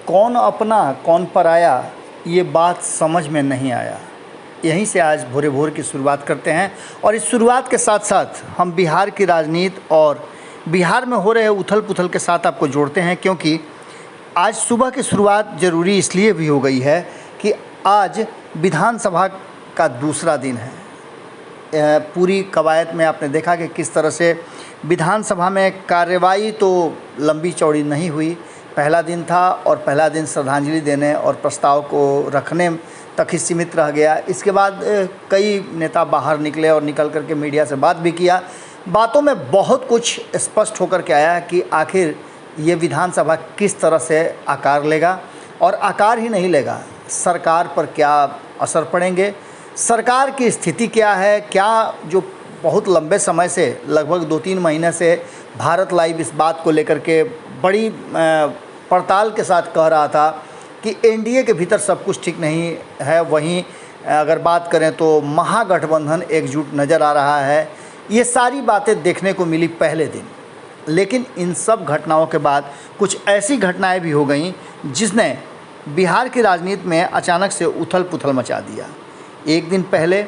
कौन अपना कौन पराया, ये बात समझ में नहीं आया। यहीं से आज भोरे भोर की शुरुआत करते हैं और इस शुरुआत के साथ साथ हम बिहार की राजनीति और बिहार में हो रहे उथल पुथल के साथ आपको जोड़ते हैं, क्योंकि आज सुबह की शुरुआत ज़रूरी इसलिए भी हो गई है कि आज विधानसभा का दूसरा दिन है। पूरी कवायद में आपने देखा कि किस तरह से विधानसभा में कार्यवाही तो लंबी चौड़ी नहीं हुई। पहला दिन था और पहला दिन श्रद्धांजलि देने और प्रस्ताव को रखने तक ही सीमित रह गया। इसके बाद कई नेता बाहर निकले और निकल करके मीडिया से बात भी किया। बातों में बहुत कुछ स्पष्ट होकर के आया कि आखिर ये विधानसभा किस तरह से आकार लेगा, और आकार ही नहीं लेगा, सरकार पर क्या असर पड़ेंगे, सरकार की स्थिति क्या है। क्या जो बहुत लंबे समय से लगभग 2-3 महीने से भारत लाइव इस बात को लेकर के बड़ी पड़ताल के साथ कह रहा था कि एनडीए के भीतर सब कुछ ठीक नहीं है, वहीं अगर बात करें तो महागठबंधन एकजुट नज़र आ रहा है। ये सारी बातें देखने को मिली पहले दिन, लेकिन इन सब घटनाओं के बाद कुछ ऐसी घटनाएं भी हो गईं जिसने बिहार की राजनीति में अचानक से उथल पुथल मचा दिया। एक दिन पहले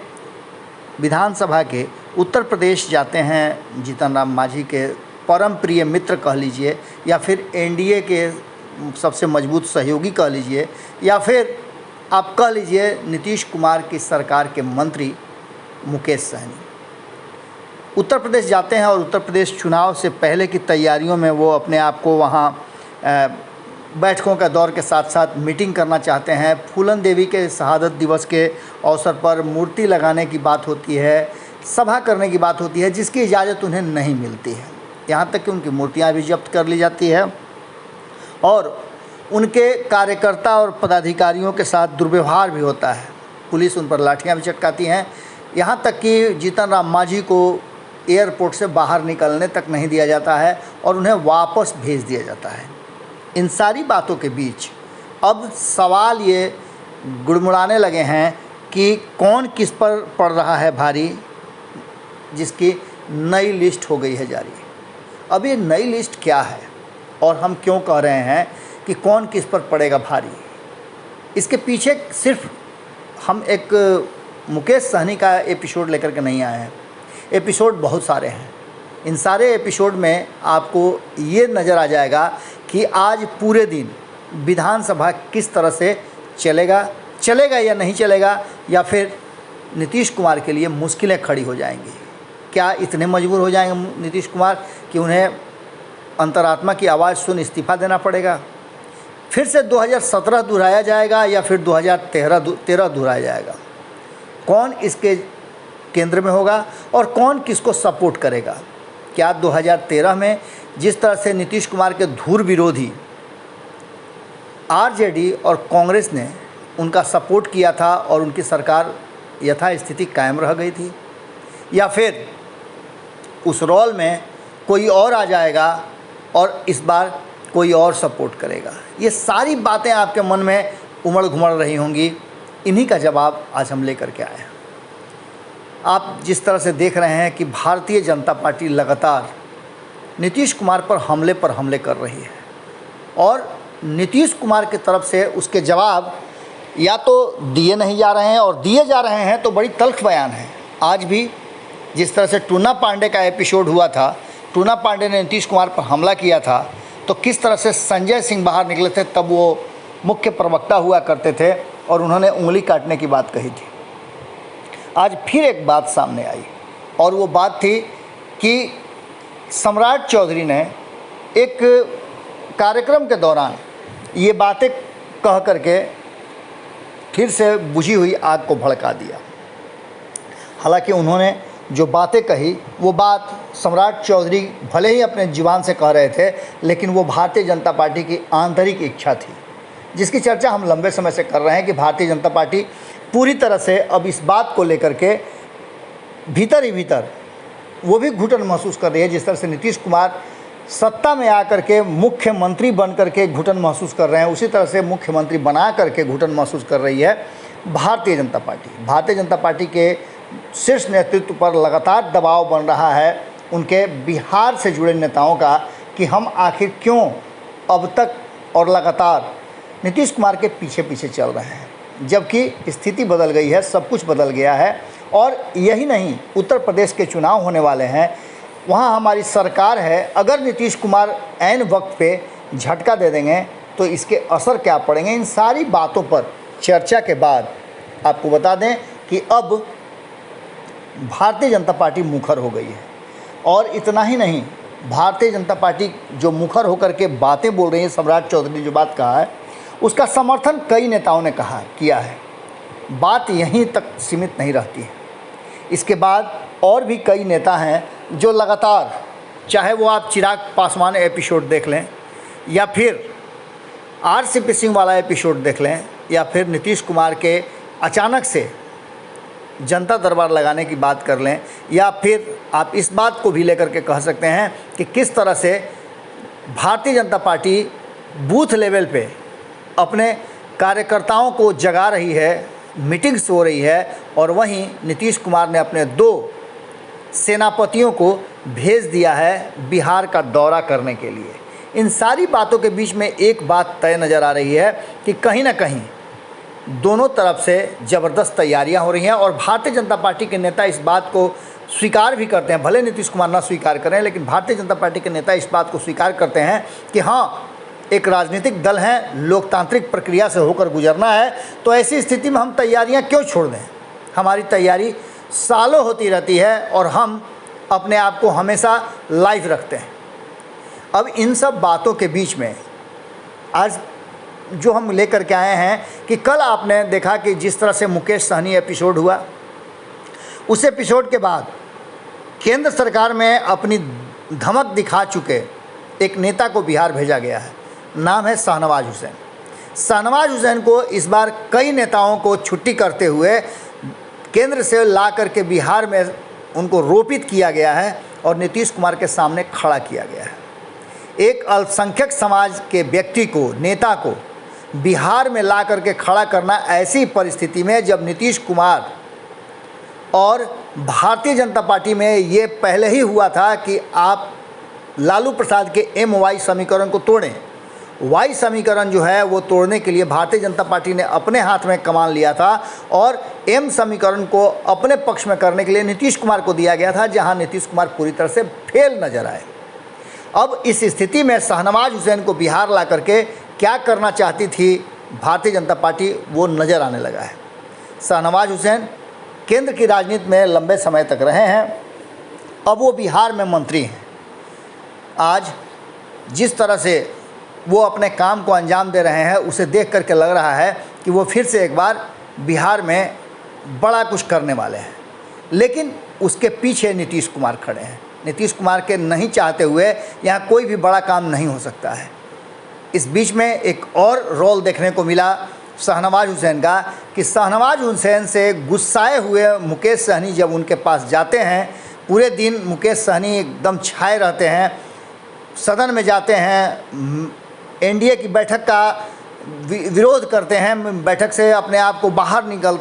विधानसभा के उत्तर प्रदेश जाते हैं जीतन राम मांझी के परम प्रिय मित्र कह लीजिए, या फिर एनडीए के सबसे मजबूत सहयोगी कह लीजिए, या फिर आप कह लीजिए नीतीश कुमार की सरकार के मंत्री मुकेश सहनी उत्तर प्रदेश जाते हैं। और उत्तर प्रदेश चुनाव से पहले की तैयारियों में वो अपने आप को वहाँ बैठकों का दौर के साथ साथ मीटिंग करना चाहते हैं। फूलन देवी के शहादत दिवस के अवसर पर मूर्ति लगाने की बात होती है, सभा करने की बात होती है, जिसकी इजाज़त उन्हें नहीं मिलती है। यहाँ तक कि उनकी मूर्तियाँ भी जब्त कर ली जाती है और उनके कार्यकर्ता और पदाधिकारियों के साथ दुर्व्यवहार भी होता है। पुलिस उन पर लाठियाँ भी चटकाती हैं। यहाँ तक कि जीतन राम मांझी को एयरपोर्ट से बाहर निकलने तक नहीं दिया जाता है और उन्हें वापस भेज दिया जाता है। इन सारी बातों के बीच अब सवाल ये गुड़मुड़ाने लगे हैं कि कौन किस पर पड़ रहा है भारी, जिसकी नई लिस्ट हो गई है जारी। अब ये नई लिस्ट क्या है और हम क्यों कह रहे हैं कि कौन किस पर पड़ेगा भारी, इसके पीछे सिर्फ हम एक मुकेश सहनी का एपिसोड लेकर के नहीं आए हैं। एपिसोड बहुत सारे हैं। इन सारे एपिसोड में आपको ये नज़र आ जाएगा कि आज पूरे दिन विधानसभा किस तरह से चलेगा या नहीं चलेगा, या फिर नीतीश कुमार के लिए मुश्किलें खड़ी हो जाएंगी। क्या इतने मजबूर हो जाएंगे नीतीश कुमार कि उन्हें अंतरात्मा की आवाज़ सुन इस्तीफ़ा देना पड़ेगा, फिर से 2017 दोहराया जाएगा या फिर 2013 दोहराया जाएगा। कौन इसके केंद्र में होगा और कौन किसको सपोर्ट करेगा। क्या 2013 में जिस तरह से नीतीश कुमार के धुर विरोधी आरजेडी और कांग्रेस ने उनका सपोर्ट किया था और उनकी सरकार यथास्थिति कायम रह गई थी, या फिर उस रोल में कोई और आ जाएगा और इस बार कोई और सपोर्ट करेगा। ये सारी बातें आपके मन में उमड़ घुमड़ रही होंगी। इन्हीं का जवाब आज हम लेकर के आए हैं। आप जिस तरह से देख रहे हैं कि भारतीय जनता पार्टी लगातार नीतीश कुमार पर हमले कर रही है और नीतीश कुमार की तरफ से उसके जवाब या तो दिए नहीं जा रहे हैं, और दिए जा रहे हैं तो बड़ी तल्ख बयान है। आज भी जिस तरह से टूना पांडे का एपिसोड हुआ था, टूना पांडे ने नीतीश कुमार पर हमला किया था, तो किस तरह से संजय सिंह बाहर निकले थे, तब वो मुख्य प्रवक्ता हुआ करते थे और उन्होंने उंगली काटने की बात कही थी। आज फिर एक बात सामने आई और वो बात थी कि सम्राट चौधरी ने एक कार्यक्रम के दौरान ये बातें कह करके फिर से बुझी हुई आग को भड़का दिया। हालांकि उन्होंने जो बातें कही वो बात सम्राट चौधरी भले ही अपने जुबान से कह रहे थे, लेकिन वो भारतीय जनता पार्टी की आंतरिक इच्छा थी, जिसकी चर्चा हम लंबे समय से कर रहे हैं कि भारतीय जनता पार्टी पूरी तरह से अब इस बात को लेकर के भीतर ही भीतर वो भी घुटन महसूस कर रही है। जिस तरह से नीतीश कुमार सत्ता में आकर के मुख्यमंत्री बन करके घुटन महसूस कर रहे हैं, उसी तरह से मुख्यमंत्री बना करके घुटन महसूस कर रही है भारतीय जनता पार्टी। भारतीय जनता पार्टी के शीर्ष नेतृत्व पर लगातार दबाव बन रहा है उनके बिहार से जुड़े नेताओं का कि हम आखिर क्यों अब तक और लगातार नीतीश कुमार के पीछे पीछे चल रहे हैं, जबकि स्थिति बदल गई है, सब कुछ बदल गया है। और यही नहीं, उत्तर प्रदेश के चुनाव होने वाले हैं, वहाँ हमारी सरकार है। अगर नीतीश कुमार ऐन वक्त पे झटका दे देंगे तो इसके असर क्या पड़ेंगे, इन सारी बातों पर चर्चा के बाद आपको बता दें कि अब भारतीय जनता पार्टी मुखर हो गई है। और इतना ही नहीं, भारतीय जनता पार्टी जो मुखर होकर के बातें बोल रही है, सम्राट चौधरी ने जो बात कहा है उसका समर्थन कई नेताओं ने किया है। बात यहीं तक सीमित नहीं रहती है, इसके बाद और भी कई नेता हैं जो लगातार, चाहे वो आप चिराग पासवान एपिसोड देख लें, या फिर RCP सिंह वाला एपिसोड देख लें, या फिर नीतीश कुमार के अचानक से जनता दरबार लगाने की बात कर लें, या फिर आप इस बात को भी लेकर के कह सकते हैं कि किस तरह से Bharatiya Janata party booth level पे अपने कार्यकर्ताओं को जगा रही है, मीटिंग्स हो रही है, और वहीं नीतीश कुमार ने अपने 2 सेनापतियों को भेज दिया है बिहार का दौरा करने के लिए। इन सारी बातों के बीच में एक बात तय नज़र आ रही है कि कहीं ना कहीं दोनों तरफ से ज़बरदस्त तैयारियां हो रही हैं, और भारतीय जनता पार्टी के नेता इस बात को स्वीकार भी करते हैं। भले नीतीश कुमार ना स्वीकार करें, लेकिन भारतीय जनता पार्टी के नेता इस बात को स्वीकार करते हैं कि हाँ, एक राजनीतिक दल है, लोकतांत्रिक प्रक्रिया से होकर गुजरना है, तो ऐसी स्थिति में हम तैयारियां क्यों छोड़ दें। हमारी तैयारी सालों होती रहती है और हम अपने आप को हमेशा लाइव रखते हैं। अब इन सब बातों के बीच में आज जो हम लेकर के आए हैं कि कल आपने देखा कि जिस तरह से मुकेश सहनी एपिसोड हुआ, उस एपिसोड के बाद केंद्र सरकार में अपनी धमक दिखा चुके एक नेता को बिहार भेजा गया है। नाम है शाहनवाज हुसैन। शाहनवाज हुसैन को इस बार कई नेताओं को छुट्टी करते हुए केंद्र से ला करके बिहार में उनको रोपित किया गया है और नीतीश कुमार के सामने खड़ा किया गया है। एक अल्पसंख्यक समाज के व्यक्ति को, नेता को बिहार में ला करके खड़ा करना ऐसी परिस्थिति में जब नीतीश कुमार और भारतीय जनता पार्टी में ये पहले ही हुआ था कि आप लालू प्रसाद के MY समीकरण को तोड़ें। Y समीकरण जो है वो तोड़ने के लिए भारतीय जनता पार्टी ने अपने हाथ में कमान लिया था और M समीकरण को अपने पक्ष में करने के लिए नीतीश कुमार को दिया गया था, जहां नीतीश कुमार पूरी तरह से फेल नजर आए। अब इस स्थिति में शाहनवाज हुसैन को बिहार ला करके क्या करना चाहती थी भारतीय जनता पार्टी, वो नज़र आने लगा है। शाहनवाज हुसैन केंद्र की राजनीति में लंबे समय तक रहे हैं, अब वो बिहार में मंत्री हैं। आज जिस तरह से वो अपने काम को अंजाम दे रहे हैं, उसे देख करके लग रहा है कि वो फिर से एक बार बिहार में बड़ा कुछ करने वाले हैं। लेकिन उसके पीछे नीतीश कुमार खड़े हैं। नीतीश कुमार के नहीं चाहते हुए यहाँ कोई भी बड़ा काम नहीं हो सकता है। इस बीच में एक और रोल देखने को मिला शाहनवाज हुसैन का कि शाहनवाज हुसैन से गुस्साए हुए मुकेश सहनी जब उनके पास जाते हैं, पूरे दिन मुकेश सहनी एकदम छाए रहते हैं, सदन में जाते हैं, NDA की बैठक का विरोध करते हैं, बैठक से अपने आप को बाहर निकाल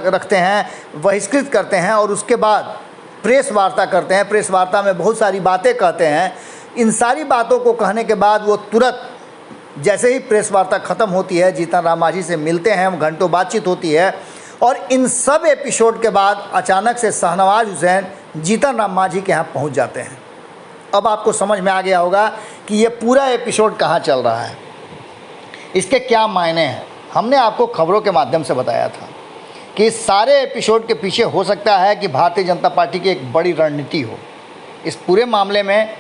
रखते हैं, बहिष्कृत करते हैं, और उसके बाद प्रेस वार्ता करते हैं। प्रेस वार्ता में बहुत सारी बातें कहते हैं। इन सारी बातों को कहने के बाद वो तुरंत जैसे ही प्रेस वार्ता ख़त्म होती है, जीतन राम मांझी से मिलते हैं, घंटों बातचीत होती है, और इन सब एपिसोड के बाद अचानक से शाहनवाज हुसैन जीतन राम मांझी के यहाँ पहुँच जाते हैं। अब आपको समझ में आ गया होगा कि ये पूरा एपिसोड कहाँ चल रहा है, इसके क्या मायने हैं। हमने आपको खबरों के माध्यम से बताया था कि इस सारे एपिसोड के पीछे हो सकता है कि भारतीय जनता पार्टी की एक बड़ी रणनीति हो। इस पूरे मामले में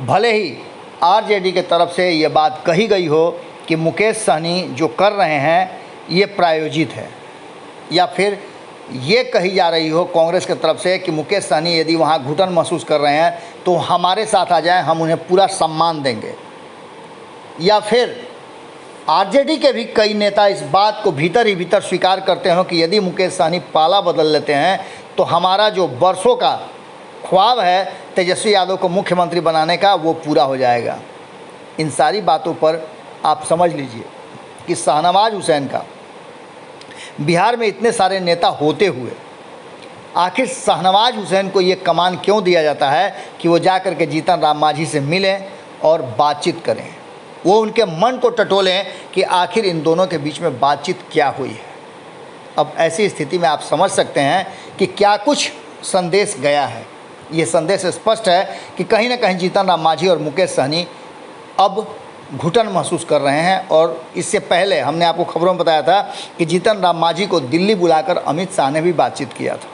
भले ही RJD के तरफ से ये बात कही गई हो कि मुकेश सहनी जो कर रहे हैं ये प्रायोजित है, या फिर ये कही जा रही हो कांग्रेस की तरफ से कि मुकेश सहनी यदि वहाँ घुटन महसूस कर रहे हैं तो हमारे साथ आ जाएं, हम उन्हें पूरा सम्मान देंगे, या फिर RJD के भी कई नेता इस बात को भीतर ही भीतर स्वीकार करते हो कि यदि मुकेश सहनी पाला बदल लेते हैं तो हमारा जो वर्षों का ख्वाब है तेजस्वी यादव को मुख्यमंत्री बनाने का, वो पूरा हो जाएगा। इन सारी बातों पर आप समझ लीजिए कि शाहनवाज हुसैन का बिहार में इतने सारे नेता होते हुए आखिर शाहनवाज हुसैन को ये कमान क्यों दिया जाता है कि वो जा कर के जीतन राम मांझी से मिलें और बातचीत करें। वो उनके मन को टटोलें कि आखिर इन दोनों के बीच में बातचीत क्या हुई है। अब ऐसी स्थिति में आप समझ सकते हैं कि क्या कुछ संदेश गया है। ये संदेश स्पष्ट है कि कहीं ना कहीं जीतन राम मांझी और मुकेश सहनी अब घुटन महसूस कर रहे हैं। और इससे पहले हमने आपको खबरों में बताया था कि जीतन राम मांझी को दिल्ली बुलाकर अमित शाह ने भी बातचीत किया था।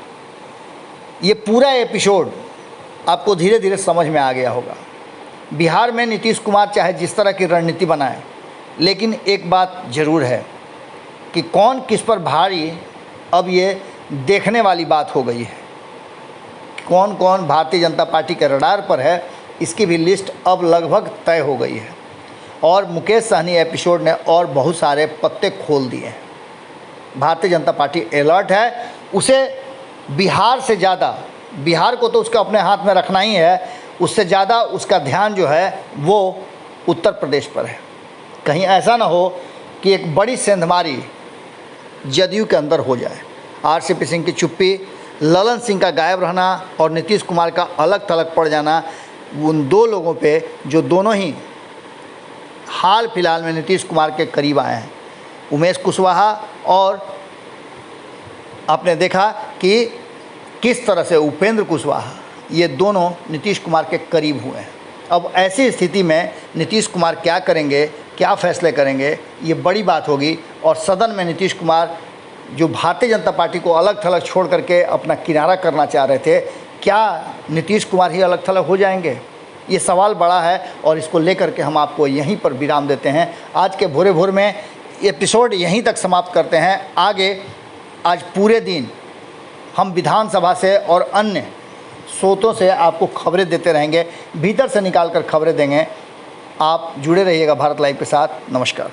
ये पूरा एपिसोड आपको धीरे धीरे समझ में आ गया होगा। बिहार में नीतीश कुमार चाहे जिस तरह की रणनीति बनाए, लेकिन एक बात ज़रूर है कि कौन किस पर भारी, अब ये देखने वाली बात हो गई है। कौन कौन भारतीय जनता पार्टी के रडार पर है, इसकी भी लिस्ट अब लगभग तय हो गई है। और मुकेश सहनी एपिसोड ने और बहुत सारे पत्ते खोल दिए हैं। भारतीय जनता पार्टी अलर्ट है। उसे बिहार से ज़्यादा, बिहार को तो उसका अपने हाथ में रखना ही है, उससे ज़्यादा उसका ध्यान जो है वो उत्तर प्रदेश पर है। कहीं ऐसा ना हो कि एक बड़ी सेंधमारी जदयू के अंदर हो जाए। आरसीपी सिंह की चुप्पी, ललन सिंह का गायब रहना और नीतीश कुमार का अलग थलग पड़ जाना, उन दो लोगों पे जो दोनों ही हाल फिलहाल में नीतीश कुमार के करीब आए हैं, उमेश कुशवाहा, और आपने देखा कि किस तरह से उपेंद्र कुशवाहा, ये दोनों नीतीश कुमार के करीब हुए हैं। अब ऐसी स्थिति में नीतीश कुमार क्या करेंगे, क्या फैसले करेंगे, ये बड़ी बात होगी। और सदन में नीतीश कुमार जो भारतीय जनता पार्टी को अलग थलग छोड़ करके अपना किनारा करना चाह रहे थे, क्या नीतीश कुमार ही अलग थलग हो जाएंगे? ये सवाल बड़ा है और इसको लेकर के हम आपको यहीं पर विराम देते हैं। आज के भोरे भोर में एपिसोड यहीं तक समाप्त करते हैं। आगे आज पूरे दिन हम विधानसभा से और अन्य स्रोतों से आपको खबरें देते रहेंगे, भीतर से निकाल कर खबरें देंगे। आप जुड़े रहिएगा भारत लाइव के साथ। नमस्कार।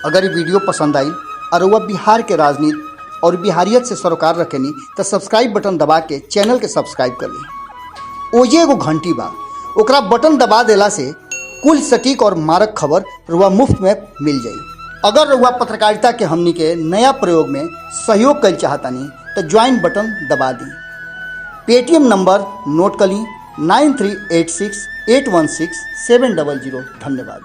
अगर ये वीडियो पसंद आई और वह बिहार के राजनीति और बिहारियत से सरोकार रखेनी तो सब्सक्राइब बटन दबा के चैनल के सब्सक्राइब कर ली। ओजे एगो घंटी बा, ओकरा बटन दबा देला से कुल सटीक और मारक खबर रुआ मुफ्त में मिल जाई। अगर रुआ पत्रकारिता के हमनी के नया प्रयोग में सहयोग कर चाहतानी तो ज्वाइन बटन दबा दी। पेटीएम नंबर नोट कर ली 9386816700। धन्यवाद।